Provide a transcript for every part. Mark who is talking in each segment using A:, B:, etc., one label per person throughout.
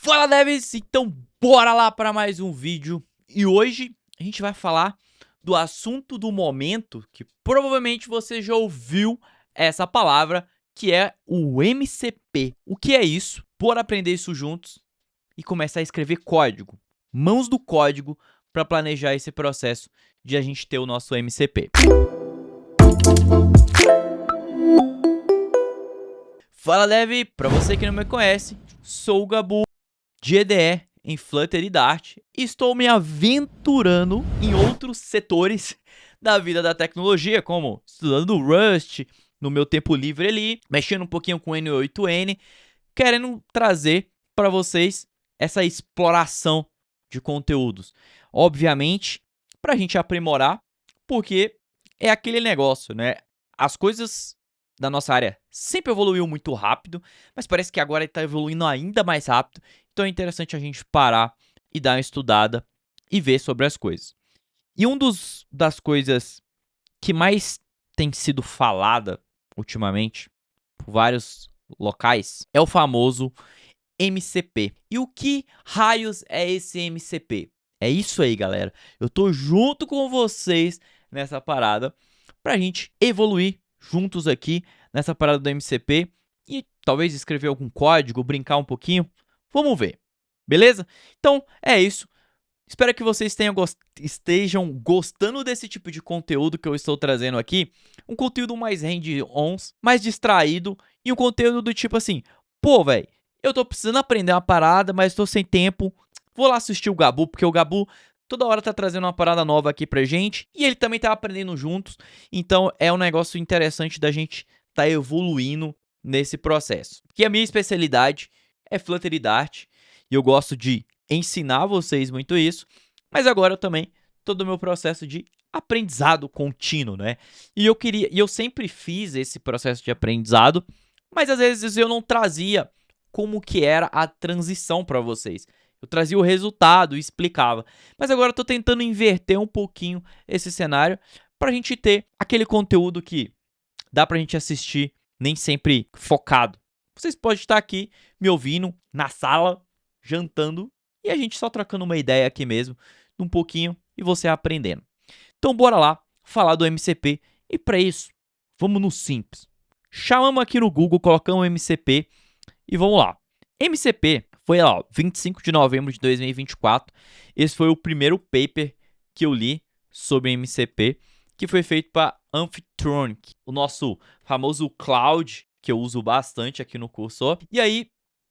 A: Fala, devs! Então bora lá para mais um vídeo. E hoje a gente vai falar do assunto do momento, que provavelmente você já ouviu essa palavra, que é o MCP. O que é isso? Bora aprender isso juntos e começar a escrever código. Mãos do código para planejar esse processo de a gente ter o nosso MCP. Fala, dev! Para você que não me conhece, sou o Gabu de EDE em Flutter e Dart e estou me aventurando em outros setores da vida da tecnologia, como estudando Rust no meu tempo livre ali, mexendo um pouquinho com N8N, querendo trazer para vocês essa exploração de conteúdos. Obviamente, para a gente aprimorar, porque é aquele negócio, né? As coisas da nossa área sempre evoluiu muito rápido, mas parece que agora está evoluindo ainda mais rápido. Então é interessante a gente parar e dar uma estudada e ver sobre as coisas. E das coisas que mais tem sido falada ultimamente por vários locais é o famoso MCP. E o que raios é esse MCP? É isso aí, galera. Eu tô junto com vocês nessa parada pra gente evoluir juntos aqui nessa parada do MCP e talvez escrever algum código, brincar um pouquinho. Vamos ver, beleza? Então é isso. Espero que vocês estejam gostando desse tipo de conteúdo que eu estou trazendo aqui. Um conteúdo mais hand-on, mais distraído e um conteúdo do tipo assim: pô, velho, eu tô precisando aprender uma parada, mas tô sem tempo. Vou lá assistir o Gabu, porque o Gabu toda hora tá trazendo uma parada nova aqui pra gente e ele também tá aprendendo juntos. Então é um negócio interessante da gente tá evoluindo nesse processo. Porque a minha especialidade é Flutter e Dart e eu gosto de ensinar vocês muito isso, mas agora eu também todo o meu processo de aprendizado contínuo, né? E eu sempre fiz esse processo de aprendizado, mas às vezes eu não trazia como que era a transição para vocês. Eu trazia o resultado e explicava. Mas agora eu tô tentando inverter um pouquinho esse cenário para a gente ter aquele conteúdo que dá pra gente assistir nem sempre focado. Vocês podem estar aqui me ouvindo na sala, jantando, e a gente só trocando uma ideia aqui mesmo, um pouquinho, e você aprendendo. Então bora lá falar do MCP, e para isso, vamos no simples. Chamamos aqui no Google, colocamos MCP, e vamos lá. MCP foi lá, 25 de novembro de 2024, esse foi o primeiro paper que eu li sobre MCP, que foi feito para Amphitronic, o nosso famoso cloud, que eu uso bastante aqui no curso. E aí,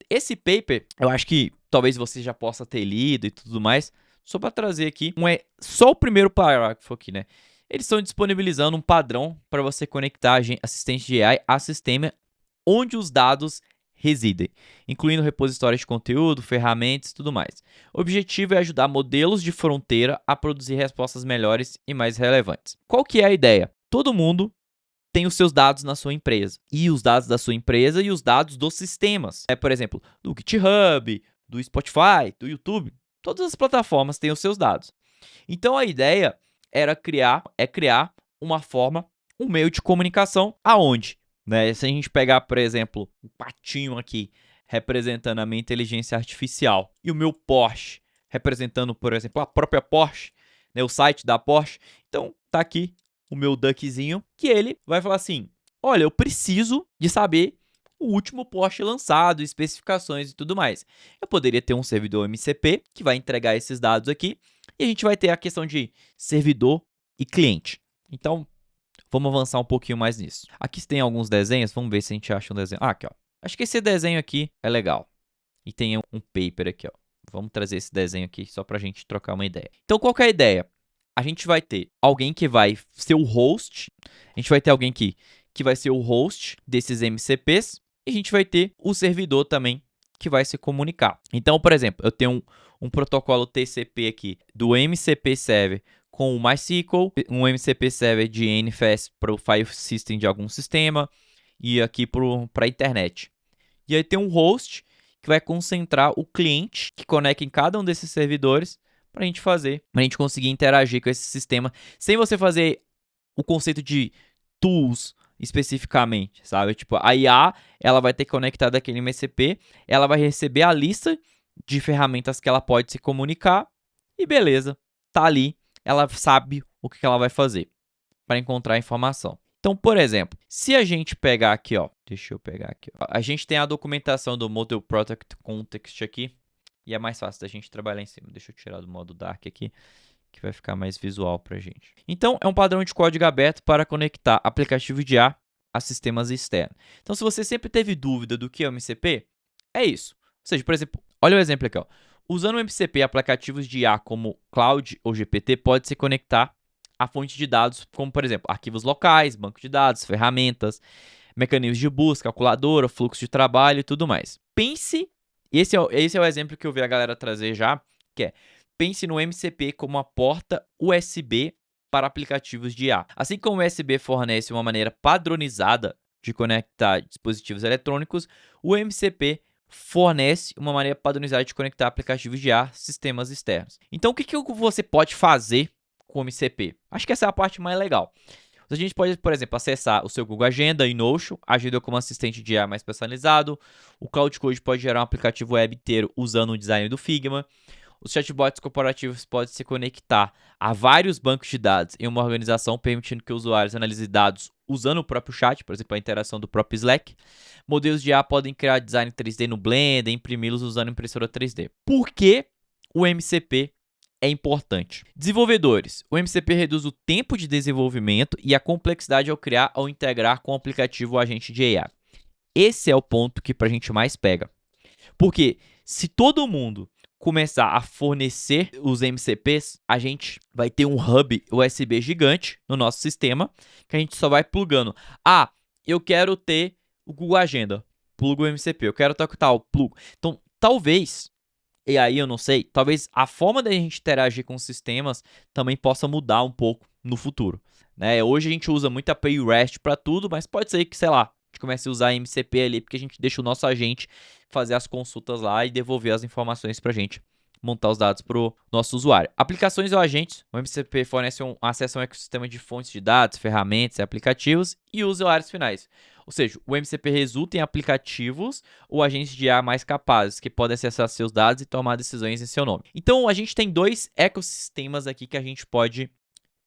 A: esse paper, eu acho que talvez você já possa ter lido e tudo mais, só para trazer aqui, só o primeiro parágrafo aqui, né? Eles estão disponibilizando um padrão para você conectar assistente de AI a sistema onde os dados residem, incluindo repositórios de conteúdo, ferramentas e tudo mais. O objetivo é ajudar modelos de fronteira a produzir respostas melhores e mais relevantes. Qual que é a ideia? Todo mundo tem os seus dados na sua empresa, e os dados da sua empresa e os dados dos sistemas. Por exemplo, do GitHub, do Spotify, do YouTube, todas as plataformas têm os seus dados. Então a ideia era criar uma forma, um meio de comunicação aonde, né? Se a gente pegar, por exemplo, um patinho aqui representando a minha inteligência artificial e o meu Porsche representando, por exemplo, a própria Porsche, né, o site da Porsche. Então tá aqui o meu duckzinho, que ele vai falar assim: olha, eu preciso de saber o último Porsche lançado, especificações e tudo mais. Eu poderia ter um servidor MCP que vai entregar esses dados aqui, e a gente vai ter a questão de servidor e cliente. Então, vamos avançar um pouquinho mais nisso. Aqui tem alguns desenhos, vamos ver se a gente acha um desenho. Aqui, ó. Acho que esse desenho aqui é legal. E tem um paper aqui, ó. Vamos trazer esse desenho aqui só pra gente trocar uma ideia. Então, qual que é a ideia? A gente vai ter alguém que vai ser o host, a gente vai ter alguém que vai ser o host desses MCPs, e a gente vai ter o servidor também que vai se comunicar. Então, por exemplo, eu tenho um protocolo TCP aqui do MCP Server com o MySQL, um MCP Server de NFS para o file system de algum sistema e aqui para a internet. E aí tem um host que vai concentrar o cliente que conecta em cada um desses servidores para a gente conseguir interagir com esse sistema sem você fazer o conceito de tools especificamente, sabe? Tipo, a IA, ela vai ter que conectar daquele MCP, ela vai receber a lista de ferramentas que ela pode se comunicar e beleza, tá ali, ela sabe o que ela vai fazer para encontrar a informação. Então, por exemplo, se a gente pegar aqui, ó, deixa eu pegar aqui, ó, a gente tem a documentação do Model Product Context aqui, e é mais fácil da gente trabalhar em cima. Deixa eu tirar do modo Dark aqui, que vai ficar mais visual pra gente. Então, é um padrão de código aberto para conectar aplicativos de IA a sistemas externos. Então, se você sempre teve dúvida do que é o MCP, é isso. Ou seja, por exemplo, olha o exemplo aqui, ó. Usando o MCP, aplicativos de IA como Cloud ou GPT pode se conectar a fonte de dados, como, por exemplo, arquivos locais, banco de dados, ferramentas, mecanismos de busca, calculadora, fluxo de trabalho e tudo mais. Pense, esse é o exemplo que eu vi a galera trazer já, que é, pense no MCP como uma porta USB para aplicativos de IA. Assim como o USB fornece uma maneira padronizada de conectar dispositivos eletrônicos, o MCP fornece uma maneira padronizada de conectar aplicativos de IA a sistemas externos. Então, o que você pode fazer com o MCP? Acho que essa é a parte mais legal. A gente pode, por exemplo, acessar o seu Google Agenda e Notion, agir como assistente de IA mais personalizado. O Cloud Code pode gerar um aplicativo web inteiro usando o design do Figma. Os chatbots corporativos podem se conectar a vários bancos de dados em uma organização, permitindo que usuários analisem dados usando o próprio chat, por exemplo, a interação do próprio Slack. Modelos de IA podem criar design 3D no Blender e imprimi-los usando impressora 3D. Por que o MCP é importante? Desenvolvedores. O MCP reduz o tempo de desenvolvimento e a complexidade ao criar ou integrar com o aplicativo ou agente de IA. Esse é o ponto que pra gente mais pega. Porque se todo mundo começar a fornecer os MCPs, a gente vai ter um hub USB gigante no nosso sistema, que a gente só vai plugando. Ah, eu quero ter o Google Agenda, plugo o MCP. Eu quero tal, plugo. Então, talvez, e aí eu não sei, talvez a forma da gente interagir com os sistemas também possa mudar um pouco no futuro. Né? Hoje a gente usa muito API REST para tudo, mas pode ser que, sei lá, a gente comece a usar MCP ali, porque a gente deixa o nosso agente fazer as consultas lá e devolver as informações para a gente montar os dados para o nosso usuário. Aplicações ou agentes. O MCP fornece acesso a um ecossistema de fontes de dados, ferramentas e aplicativos e usuários finais. Ou seja, o MCP resulta em aplicativos ou agentes de IA mais capazes, que podem acessar seus dados e tomar decisões em seu nome. Então, a gente tem dois ecossistemas aqui que a gente pode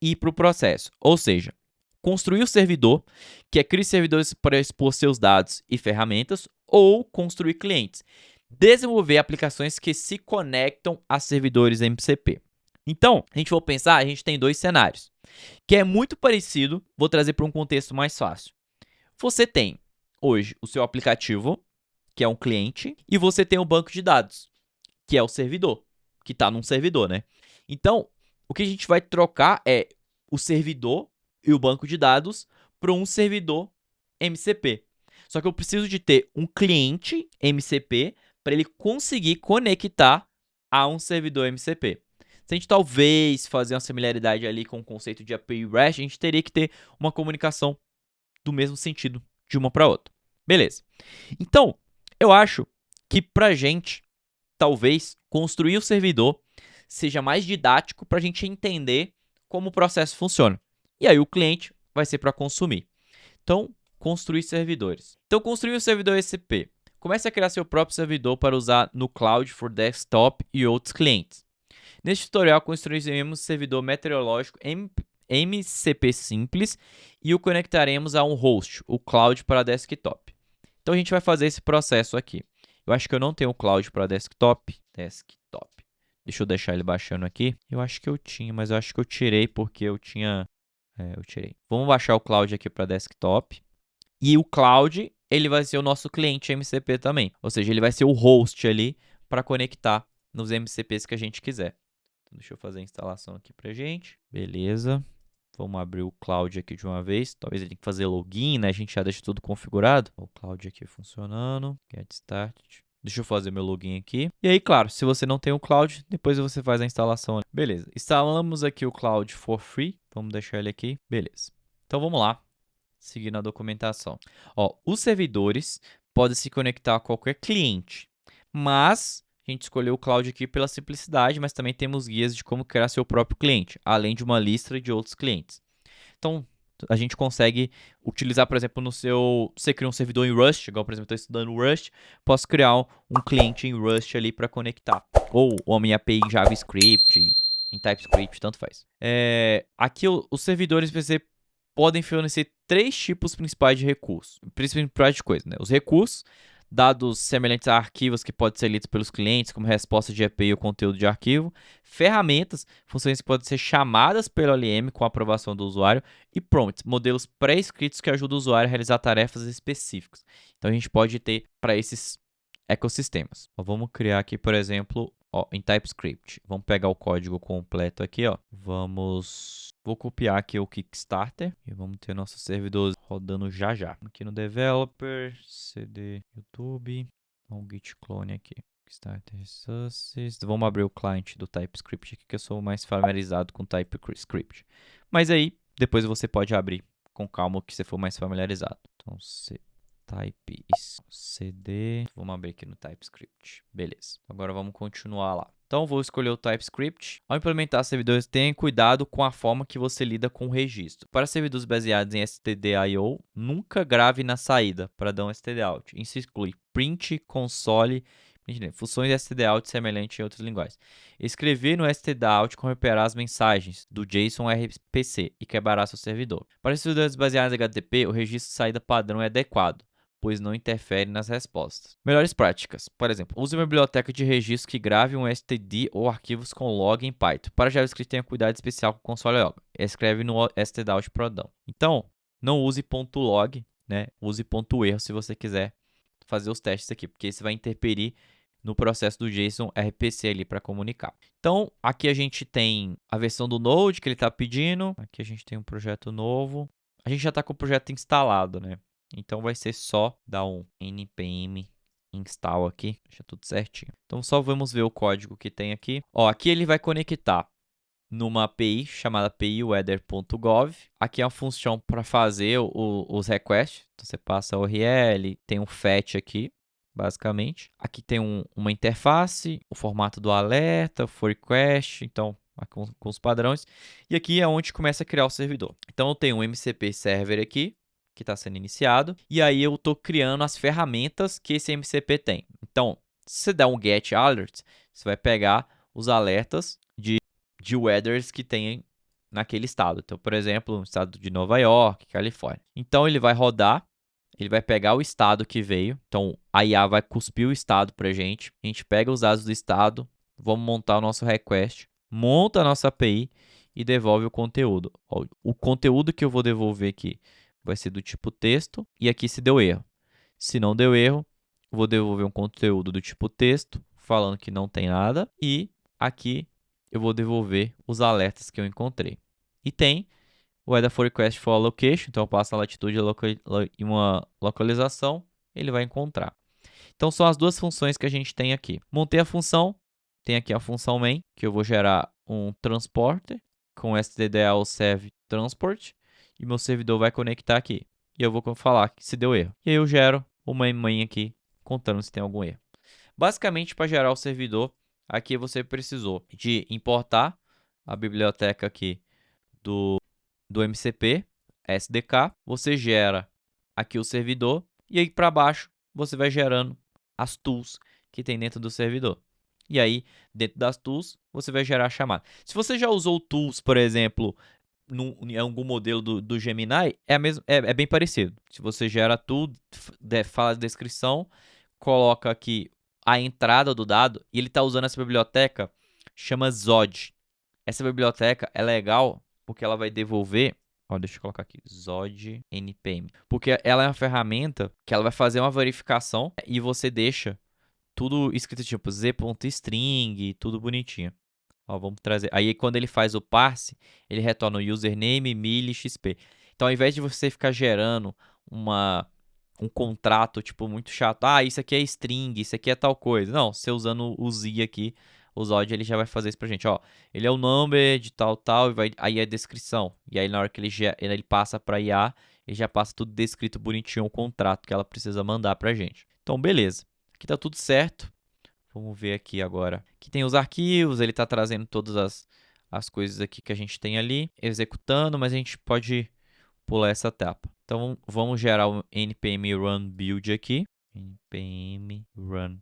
A: ir para o processo. Ou seja, construir o servidor, que é criar servidores para expor seus dados e ferramentas, ou construir clientes. Desenvolver aplicações que se conectam a servidores MCP. Então, a gente for pensar, a gente tem dois cenários, que é muito parecido, vou trazer para um contexto mais fácil. Você tem, hoje, o seu aplicativo, que é um cliente, e você tem o banco de dados, que é o servidor, que está num servidor, né? Então, o que a gente vai trocar é o servidor e o banco de dados para um servidor MCP. Só que eu preciso de ter um cliente MCP para ele conseguir conectar a um servidor MCP. Se a gente talvez fazer uma similaridade ali com o conceito de API REST, a gente teria que ter uma comunicação do mesmo sentido de uma para outra. Beleza. Então, eu acho que para a gente, talvez, construir o servidor seja mais didático para a gente entender como o processo funciona. E aí o cliente vai ser para consumir. Então, construir servidores. Então, construir um servidor MCP. Comece a criar seu próprio servidor para usar no cloud for desktop e outros clientes. Neste tutorial, construiremos um servidor meteorológico MCP simples e o conectaremos a um host, o cloud para desktop. Então, a gente vai fazer esse processo aqui. Eu acho que eu não tenho o cloud para desktop. Deixa eu deixar ele baixando aqui. Eu acho que eu tinha, mas eu acho que eu tirei porque eu tinha... eu tirei. Vamos baixar o cloud aqui para desktop. E o cloud, ele vai ser o nosso cliente MCP também. Ou seja, ele vai ser o host ali para conectar nos MCPs que a gente quiser. Então, deixa eu fazer a instalação aqui pra gente. Beleza. Vamos abrir o cloud aqui de uma vez. Talvez ele tenha que fazer login, né? A gente já deixa tudo configurado. O cloud aqui funcionando. Get started. Deixa eu fazer meu login aqui. E aí, claro, se você não tem o cloud, depois você faz a instalação. Beleza. Instalamos aqui o cloud for free. Vamos deixar ele aqui. Beleza. Então, vamos lá. Seguindo a documentação. Ó, os servidores podem se conectar a qualquer cliente, mas a gente escolheu o cloud aqui pela simplicidade, mas também temos guias de como criar seu próprio cliente, além de uma lista de outros clientes. Então, A gente consegue utilizar, por exemplo, no seu... Você cria um servidor em Rust, igual, por exemplo, eu estou estudando Rust, posso criar um cliente em Rust ali para conectar. Ou a minha API em JavaScript, em TypeScript, tanto faz. Aqui, os servidores VC podem fornecer 3 tipos principais de recursos. Principais de coisa, né? Os recursos, dados semelhantes a arquivos que podem ser lidos pelos clientes, como resposta de API ou conteúdo de arquivo, ferramentas, funções que podem ser chamadas pelo OLM com a aprovação do usuário, e prompts, modelos pré-escritos que ajudam o usuário a realizar tarefas específicas. Então a gente pode ter para esses ecossistemas. Vamos criar aqui, por exemplo, em TypeScript. Vamos pegar o código completo aqui, ó. Vou copiar aqui o Kickstarter e vamos ter nosso servidor rodando já já. Aqui no Developer, CD, YouTube, um Git clone aqui. Kickstarter Resources. Vamos abrir o cliente do TypeScript aqui, que eu sou mais familiarizado com TypeScript. Mas aí, depois você pode abrir com calma o que você for mais familiarizado. Então, type cd, vamos abrir aqui no TypeScript, beleza. Agora vamos continuar lá. Então vou escolher o TypeScript. Ao implementar servidores, tenha cuidado com a forma que você lida com o registro. Para servidores baseados em stdio, nunca grave na saída para dar um stdout. Isso exclui print, console, funções stdout semelhantes em outras linguagens. Escrever no stdout corromperá as mensagens do JSON RPC e quebrará seu servidor. Para servidores baseados em HTTP, o registro de saída padrão é adequado, pois não interfere nas respostas. Melhores práticas. Por exemplo, use uma biblioteca de registro que grave um std ou arquivos com log em Python. Para JavaScript, tenha cuidado especial com o console log. Escreve no stdout prodão. Então, não use .log, né? Use .erro se você quiser fazer os testes aqui, porque isso vai interferir no processo do JSON RPC ali para comunicar. Então, aqui a gente tem a versão do Node que ele está pedindo. Aqui a gente tem um projeto novo. A gente já está com o projeto instalado, né? Então vai ser só dar um npm install aqui, deixa tudo certinho. Então só vamos ver o código que tem aqui. Ó, aqui ele vai conectar numa API chamada api-weather.gov. Aqui é uma função para fazer os requests. Então você passa URL, tem um fetch aqui, basicamente. Aqui tem uma interface, o formato do alerta, for request, então com os padrões. E aqui é onde começa a criar o servidor. Então eu tenho um MCP server aqui, que está sendo iniciado, e aí eu estou criando as ferramentas que esse MCP tem. Então, se você der um get alert, você vai pegar os alertas de weathers que tem naquele estado. Então, por exemplo, o estado de Nova York, Califórnia. Então, ele vai rodar, ele vai pegar o estado que veio. Então, a IA vai cuspir o estado para a gente pega os dados do estado, vamos montar o nosso request, monta a nossa API e devolve o conteúdo. O conteúdo que eu vou devolver aqui vai ser do tipo texto, e aqui se deu erro. Se não deu erro, vou devolver um conteúdo do tipo texto, falando que não tem nada, e aqui eu vou devolver os alertas que eu encontrei. E tem o weather forecast for location, então eu passo a latitude e uma localização, ele vai encontrar. Então são as duas funções que a gente tem aqui. Montei a função, tem aqui a função main, que eu vou gerar um transporter com stdl serve transport, e meu servidor vai conectar aqui. E eu vou falar que se deu erro. E aí eu gero uma main aqui, contando se tem algum erro. Basicamente, para gerar o servidor, aqui você precisou de importar a biblioteca aqui do MCP, SDK. Você gera aqui o servidor e aí para baixo você vai gerando as tools que tem dentro do servidor. E aí, dentro das tools, você vai gerar a chamada. Se você já usou tools, por exemplo, em algum modelo do Gemini, é bem parecido. Se você gera tudo, fala a descrição, coloca aqui a entrada do dado, e ele está usando essa biblioteca, chama Zod. Essa biblioteca é legal porque ela vai devolver, deixa eu colocar aqui, Zod npm, porque ela é uma ferramenta que ela vai fazer uma verificação e você deixa tudo escrito tipo z.string, tudo bonitinho. Vamos trazer. Aí quando ele faz o parse, ele retorna o username, mili, xp. Então ao invés de você ficar gerando um contrato tipo muito chato, isso aqui é string, isso aqui é tal coisa. Não, você usando o z aqui, o Zod ele já vai fazer isso pra gente, ele é o number de tal tal e aí é a descrição. E aí na hora que ele passa para IA, ele já passa tudo descrito bonitinho o contrato que ela precisa mandar pra gente. Então beleza. Aqui tá tudo certo. Vamos ver aqui agora. Aqui tem os arquivos, ele está trazendo todas as coisas aqui que a gente tem ali, executando, mas a gente pode pular essa etapa. Então, vamos gerar o npm run build aqui. npm run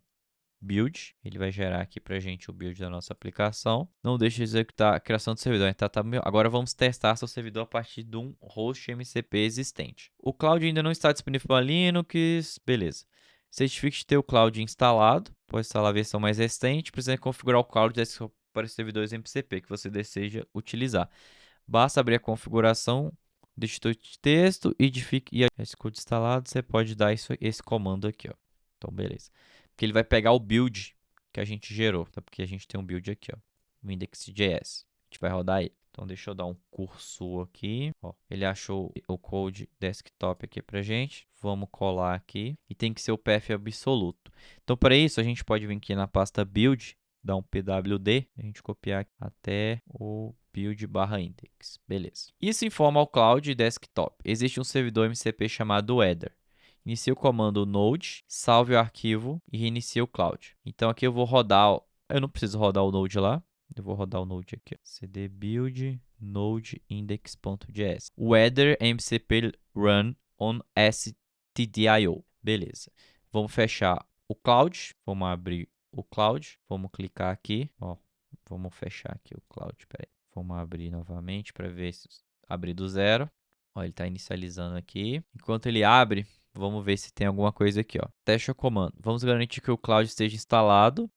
A: build. Ele vai gerar aqui pra gente o build da nossa aplicação. Não deixe de executar a criação do servidor. Agora vamos testar seu servidor a partir de um host MCP existente. O Cloud ainda não está disponível para Linux. Beleza. Certifique de ter o Cloud instalado. Pode instalar a versão mais recente. Precisa configurar o Cloud Desktop para os servidores MCP que você deseja utilizar. Basta abrir a configuração do editor de texto e esse código instalado. Você pode dar esse comando aqui, ó. Então, beleza. Porque ele vai pegar o build que a gente gerou, tá? Porque a gente tem um build aqui, ó, o index.js. A gente vai rodar ele. Então, deixa eu dar um cursor aqui. Ó, ele achou o code desktop aqui pra gente. Vamos colar aqui. E tem que ser o path absoluto. Então, para isso, a gente pode vir aqui na pasta build, dar um pwd, a gente copiar até o build/index. Beleza. Isso informa ao Cloud Desktop. Existe um servidor MCP chamado Header. Inicie o comando node, salve o arquivo e reinicie o Cloud. Então aqui eu vou rodar, eu não preciso rodar o node lá, eu vou rodar o node aqui, ó. cd build node index.js. O header mcp run on stdio. Beleza. Vamos fechar o Cloud, vamos abrir o Cloud, vamos clicar aqui, ó, vamos fechar aqui o Cloud, peraí. Vamos abrir novamente para ver se abrir do zero. Ó, ele está inicializando aqui. Enquanto ele abre, vamos ver se tem alguma coisa aqui, ó. Teste o comando. Vamos garantir que o Cloud esteja instalado.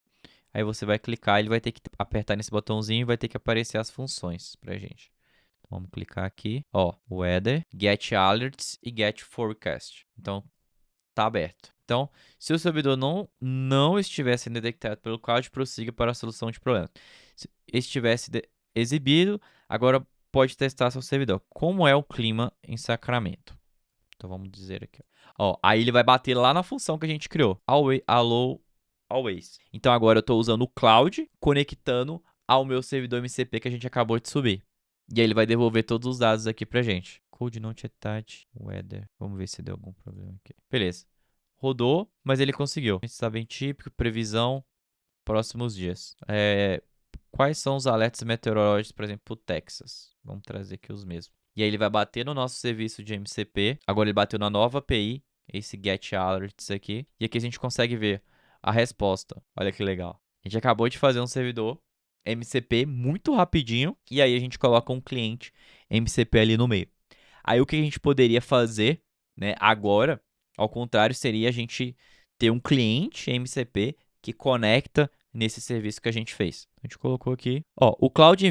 A: Aí você vai clicar, ele vai ter que apertar nesse botãozinho e vai ter que aparecer as funções pra gente. Então, vamos clicar aqui, ó, weather, get alerts e get forecast. Então, tá aberto. Então, se o servidor não estiver sendo detectado pelo Cloud, prossiga para a solução de problemas. Se estivesse exibido, agora pode testar seu servidor. Como é o clima em Sacramento? Então, vamos dizer aqui, ó. Aí ele vai bater lá na função que a gente criou. Always. Então, agora eu estou usando o Cloud, conectando ao meu servidor MCP que a gente acabou de subir. E aí ele vai devolver todos os dados aqui pra gente. Code not attached, weather. Vamos ver se deu algum problema aqui. Beleza. Rodou, mas ele conseguiu. Isso está bem típico, previsão, próximos dias. Quais são os alertas meteorológicos, por exemplo, pro Texas? Vamos trazer aqui os mesmos. E aí ele vai bater no nosso serviço de MCP. Agora ele bateu na nova API, esse get alerts aqui. E aqui a gente consegue ver a resposta. Olha que legal. A gente acabou de fazer um servidor MCP muito rapidinho. E aí a gente coloca um cliente MCP ali no meio. Aí o que a gente poderia fazer, né, agora, ao contrário, seria a gente ter um cliente MCP que conecta nesse serviço que a gente fez. A gente colocou aqui, ó, o cliente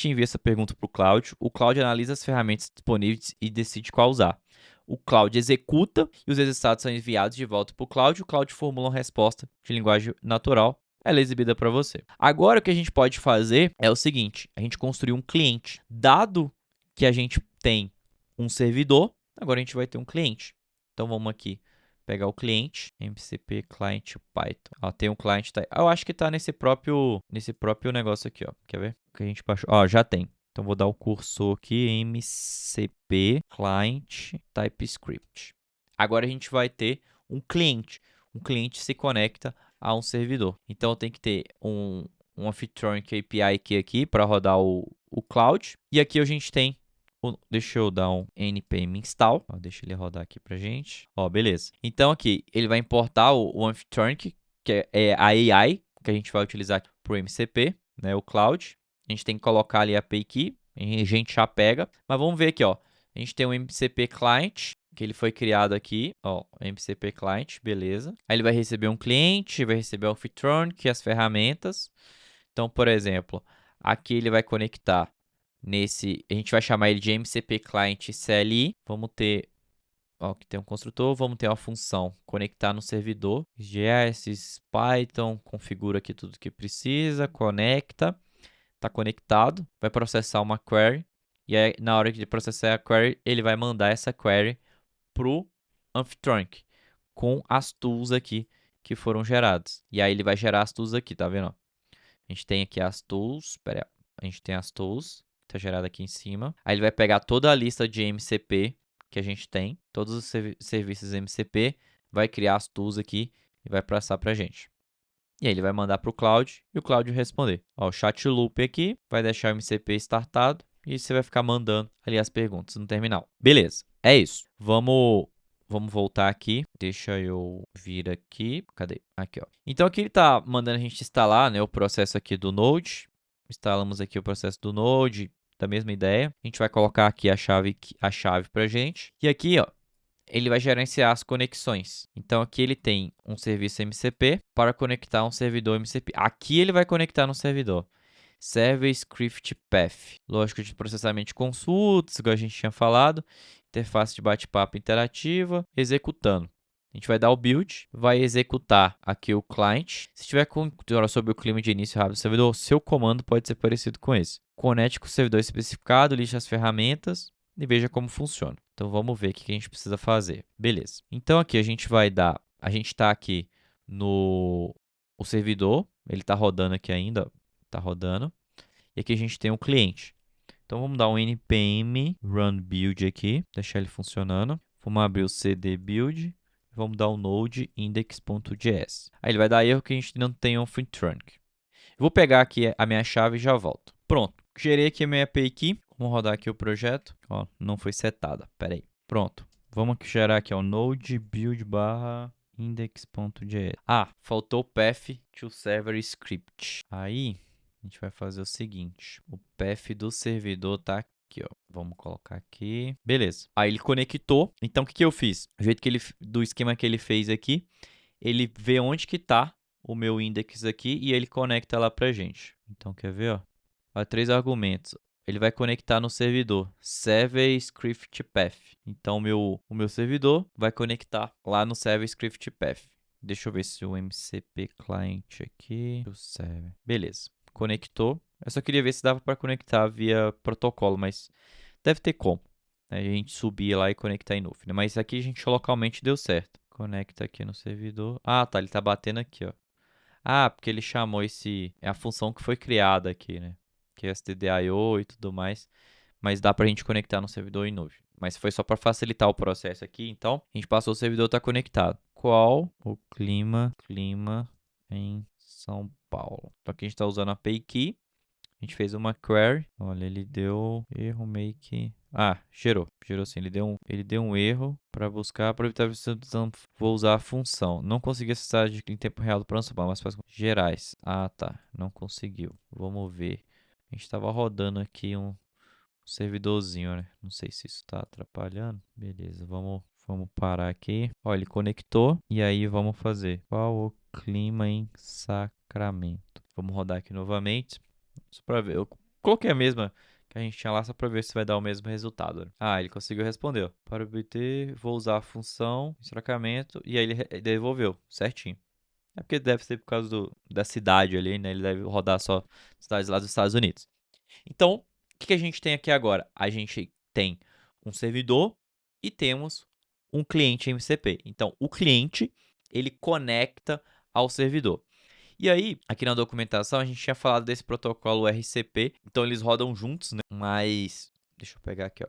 A: envia essa pergunta para o Cloud analisa as ferramentas disponíveis e decide qual usar. O Cloud executa e os resultados são enviados de volta para o Cloud formula uma resposta de linguagem natural, ela é exibida para você. Agora o que a gente pode fazer é o seguinte, a gente construir um cliente. Dado que a gente tem um servidor, agora a gente vai ter um cliente. Então vamos aqui pegar o cliente, MCP client Python. Ó, tem um cliente, eu acho que tá nesse próprio negócio aqui, ó. Quer ver? Que a gente baixou. Ó, já tem. Então vou dar o cursor aqui, MCP client TypeScript. Agora a gente vai ter um cliente. Um cliente se conecta a um servidor. Então eu tenho que ter um Amphtronic API aqui para rodar o Cloud. E aqui a gente tem deixa eu dar um npm install. Ó, deixa ele rodar aqui pra gente. Ó, beleza. Então aqui, ele vai importar o Amphtronic, que é a AI, que a gente vai utilizar pro MCP, né, o Cloud. A gente tem que colocar ali a API key, a gente já pega. Mas vamos ver aqui, ó. A gente tem um MCP client, que ele foi criado aqui, ó, MCP client, beleza. Aí ele vai receber um cliente, vai receber o Amphtronic, as ferramentas. Então, por exemplo, aqui ele vai conectar a gente vai chamar ele de MCP Client CLI. Vamos ter, ó, aqui tem um construtor, vamos ter uma função conectar no servidor. JS, Python, configura aqui tudo que precisa, conecta, está conectado, vai processar uma query. E aí, na hora de processar a query, ele vai mandar essa query pro Amphtronic com as tools aqui que foram geradas. E aí ele vai gerar as tools aqui, tá vendo? A gente tem aqui as tools, a gente tem as tools, tá gerado aqui em cima. Aí ele vai pegar toda a lista de MCP que a gente tem, todos os serviços MCP, vai criar as tools aqui e vai passar pra gente. E aí ele vai mandar pro Cloud e o Cloud responder. Ó, o chat loop aqui vai deixar o MCP startado e você vai ficar mandando ali as perguntas no terminal. Beleza, é isso. Vamos voltar aqui. Deixa eu vir aqui. Cadê? Aqui, ó. Então, aqui ele está mandando a gente instalar, né, o processo aqui do Node. Instalamos aqui o processo do Node, da mesma ideia. A gente vai colocar aqui a chave pra gente. E aqui, ó, ele vai gerenciar as conexões. Então, aqui ele tem um serviço MCP para conectar um servidor MCP. Aqui ele vai conectar no servidor. Server Script Path. Lógica de processamento de consultas, igual a gente tinha falado. Interface de bate-papo interativa. Executando. A gente vai dar o build, vai executar aqui o client. Se tiver sobre o clima de início rápido do servidor, seu comando pode ser parecido com esse. Conecte com o servidor especificado, lixe as ferramentas e veja como funciona. Então, vamos ver o que a gente precisa fazer. Beleza. Então, aqui a gente vai dar... A gente está aqui no o servidor. Ele está rodando aqui ainda. Está rodando. E aqui a gente tem um cliente. Então, vamos dar um npm run build aqui. Deixar ele funcionando. Vamos abrir o cd build. Vamos dar o node index.js. Aí ele vai dar erro que a gente não tem um free trunk. Eu vou pegar aqui a minha chave e já volto. Pronto. Gerei aqui a minha API aqui. Vamos rodar aqui o projeto. Ó, não foi setada. Pera aí. Pronto. Vamos gerar aqui o node build barra index.js. Ah, faltou o path to server script. Aí, a gente vai fazer o seguinte. O path do servidor tá aqui, ó. Vamos colocar aqui. Beleza. Aí ele conectou. Então, o que eu fiz? Do jeito que do esquema que ele fez aqui, ele vê onde que tá o meu index aqui e ele conecta lá pra gente. Então, quer ver, ó? Olha, 3 argumentos. Ele vai conectar no servidor Server Script Path. Então, o meu servidor vai conectar lá no Server Script Path. Deixa eu ver se o MCP Client aqui... Server. Beleza. Conectou. Eu só queria ver se dava para conectar via protocolo, mas deve ter como. A gente subir lá e conectar em nuvem. Mas aqui a gente localmente deu certo. Conecta aqui no servidor. Ah, tá. Ele tá batendo aqui, ó. Ah, porque ele chamou esse... É a função que foi criada aqui, né? Que é stdio e tudo mais. Mas dá pra gente conectar no servidor em nuvem. Mas foi só para facilitar o processo aqui. Então, a gente passou o servidor tá conectado. Qual o clima em São Paulo? Então, aqui a gente está usando a API Key. A gente fez uma query. Olha, ele deu erro make... Ah, gerou sim. Ele deu um erro para buscar. Vou usar a função. Não consegui acessar em tempo real do próximo, mas faz gerais. Ah, tá. Não conseguiu. Vamos ver. A gente estava rodando aqui um servidorzinho, né? Não sei se isso está atrapalhando. Beleza, vamos parar aqui. Olha, ele conectou. E aí vamos fazer. Qual o clima em Sacramento? Vamos rodar aqui novamente. Só para ver. Eu coloquei a mesma que a gente tinha lá só para ver se vai dar o mesmo resultado, né? Ah, ele conseguiu responder. Para obter, vou usar a função Sacramento. E aí ele devolveu certinho. É porque deve ser por causa da cidade ali, né? Ele deve rodar só cidades lá dos Estados Unidos. Então, o que a gente tem aqui agora? A gente tem um servidor e temos um cliente MCP. Então, o cliente, ele conecta ao servidor. E aí, aqui na documentação, a gente tinha falado desse protocolo RCP. Então, eles rodam juntos, né? Mas, deixa eu pegar aqui, ó.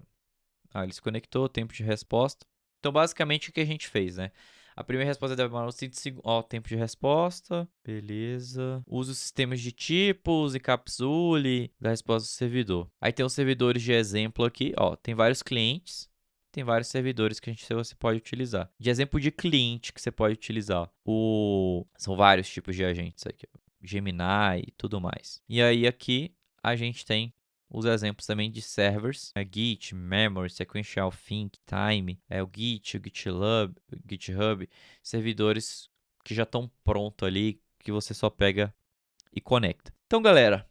A: Ah, ele se conectou, tempo de resposta. Então, basicamente, o que a gente fez, né? A primeira resposta deve demorar uns 30 segundos. Ó, tempo de resposta. Beleza. Usa os sistemas de tipos, encapsule da resposta do servidor. Aí tem os servidores de exemplo aqui. Ó, tem vários clientes. Tem vários servidores que você pode utilizar. De exemplo de cliente que você pode utilizar. São vários tipos de agentes aqui. Gemini e tudo mais. E aí aqui a gente tem os exemplos também de servers, Git, Memory, Sequential Think, Time, o Git, o GitHub, servidores que já estão prontos ali, que você só pega e conecta. Então, galera,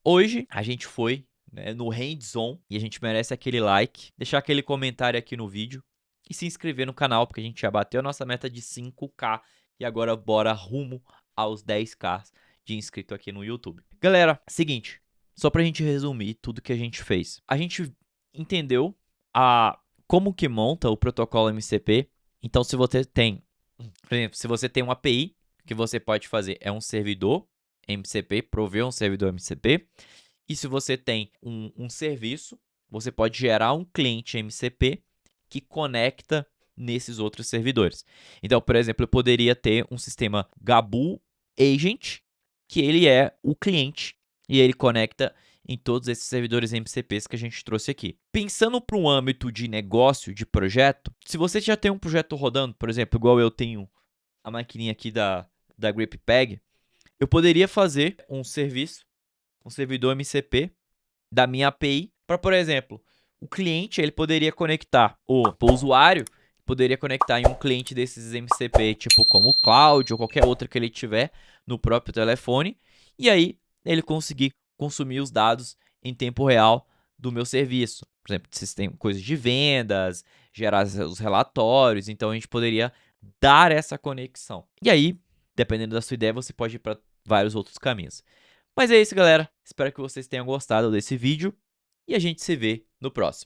A: hoje a gente foi, né, no hands-on e a gente merece aquele like, deixar aquele comentário aqui no vídeo e se inscrever no canal, porque a gente já bateu a nossa meta de 5K e agora bora rumo aos 10K de inscrito aqui no YouTube. Galera, seguinte, só pra gente resumir tudo que a gente fez. A gente entendeu como que monta o protocolo MCP. Então, se você tem, por exemplo, se você tem uma API, o que você pode fazer é um servidor MCP, prover um servidor MCP. E se você tem um serviço, você pode gerar um cliente MCP que conecta nesses outros servidores. Então, por exemplo, eu poderia ter um sistema Gabu Agent, que ele é o cliente e ele conecta em todos esses servidores MCPs que a gente trouxe aqui. Pensando para um âmbito de negócio, de projeto, se você já tem um projeto rodando, por exemplo, igual eu tenho a maquininha aqui da GripPeg, eu poderia fazer um serviço, um servidor MCP da minha API para, por exemplo, o cliente ele poderia conectar, o usuário poderia conectar em um cliente desses MCP, tipo como o Cloud ou qualquer outro que ele tiver no próprio telefone, e aí ele conseguir consumir os dados em tempo real do meu serviço. Por exemplo, se tem coisas de vendas, gerar os relatórios, então a gente poderia dar essa conexão. E aí, dependendo da sua ideia, você pode ir para vários outros caminhos. Mas é isso, galera. Espero que vocês tenham gostado desse vídeo e a gente se vê no próximo.